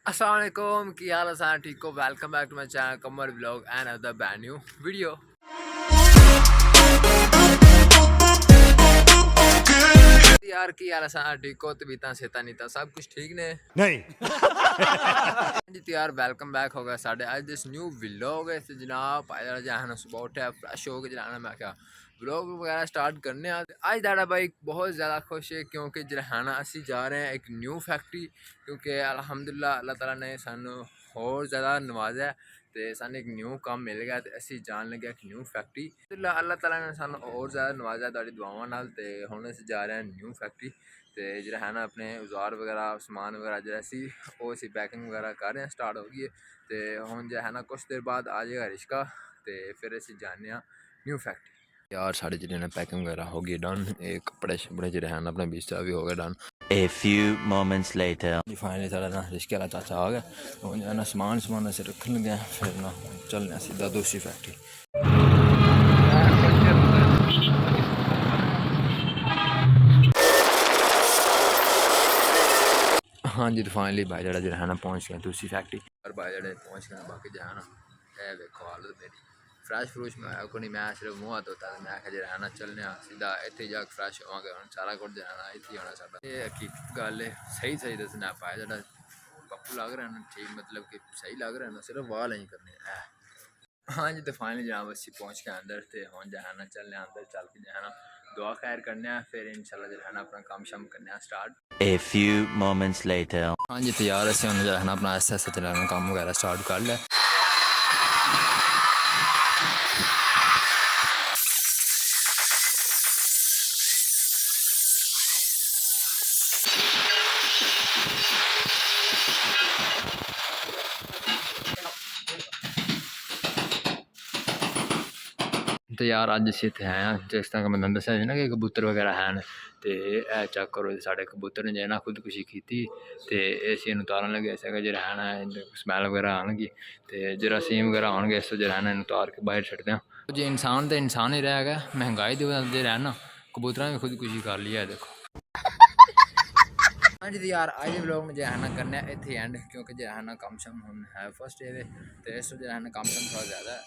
अस्सलाम वालेकुम की हाल है ठीक हो। Welcome back to my channel Kamar vlog and other brand new video. यार की हाल है ठीक हो, तबीयत सेहत नीता सब कुछ ठीक ने नहीं जी। तो यार वेलकम बैक हो गया साढ़े अज दिस न्यू व्लॉग है जनाब। जहाँ सुबह उठा फ्रैश हो के जनाना मैं क्या व्लॉग वगैरह स्टार्ट करने अज साढ़ा भाई बहुत ज़्यादा खुश है क्योंकि जरहाना असी जा रहे हैं एक न्यू फैक्ट्री क्योंकि अल्हम्दुलिल्लाह अल्लाह ताला ने सानू होर ज़्यादा नवाजा है तो सानू एक न्यू काम मिल गया तो असी जान लगे एक न्यू फैक्ट्री। अल्लाह ताला ने सानू होर ज़्यादा नवाजा तुहाडी दुआवां नाल ते हुण असी जा रहे हैं न्यू फैक्ट्री तो जरहाना अपने औजार वगैरह समान वगैरह जो असी वो असी पैकिंग वगैरह कर रहे हैं स्टार्ट हो गई है तो हुण जो है ना कुछ देर बाद आ जाएगा रिश्का तो फिर असी जाने न्यू फैक्ट्री। यार साढ़े जो पैकिंग वगैरह हो गई डन, एक कपड़े शपड़े जो हैं अपने बीच भी हो गए done. A few moments later finally साढ़ा ना रिश्के वाला चाचा आ गया और जो है ना समान अस रखन लगे फिर ना चलने सीधा दूसरी फैक्ट्री। हाँ जी तो फाइनली भाई जड़ा जो है ना पहुँच गया दूसरी फैक्ट्री और भाई जड़े पहुँच गए बाकी जो है ना है देखो हालत मेरी फ्रैश फ्रूश में आया को नहीं, मैं सिर्फ मुँह हाथ धोता तो मैं आखिर जो है ना चलने सीधा इतने जाके फ्रैश होवांगे हम सारा कुछ जो है ना इतनी होना साडा। ये हकीकत गल है सही दसना पाया जड़ा पप्पू लग रहा है ना ठीक मतलब कि सही लग रहा है ना सिर्फ वाल नहीं करने है। हाँ जी तो फाइनली जनाब असी पहुँच के अंदर थे हम जो है ना चलने अंदर चल के जो है ना दुआ खैर करने फिर इंशाल्लाह जो है ना अपना काम शाम करने start. A few moments later हाँ जी तो यार असी जो है ना अपना ऐसा चलाना काम वगैरह स्टार्ट कर लिया। तो यार अज अस इतने आए हैं जिस तरह मैं दसा ना कि कबूतर वगैरह हैं तो यह चेक करो साढ़े कबूतर ने जो है ना खुदकुशी की तो असी इन उतारन लगे जो रहना है स्मैल वगैरह आनगी तो जरासीम वगैरह आने इस जो रहना इन उतार के बाहर छड़ते हैं। जो इंसान तो इंसान ही रह गया महंगाई के वजह जो रहना कबूतर ने खुदकुशी कर लिया है देखो। हाँ जी तो यार आज के व्लॉग में जो है ना करना इतने एंड क्योंकि जो है ना कम शम हम है फर्स्ट डे तो इस जो है ना कम शम थोड़ा ज़्यादा है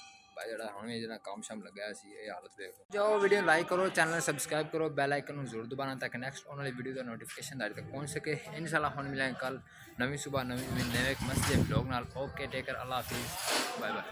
जो हमें जो काम शाम लगा ये हालत देखो। जाओ वीडियो लाइक करो चैनल सब्सक्राइब करो बेल आइकन जरूर दबाना ताकि नेक्स्ट आने वाली वीडियो का नोटिफिकेशन दारी तक पहुंच सके। इंशाल्लाह हम मिलेंगे कल नवी सुबह नवे मस्त व्लॉग नाल। ओके टेक केयर अल्लाह हाफिज़ बाय बाय।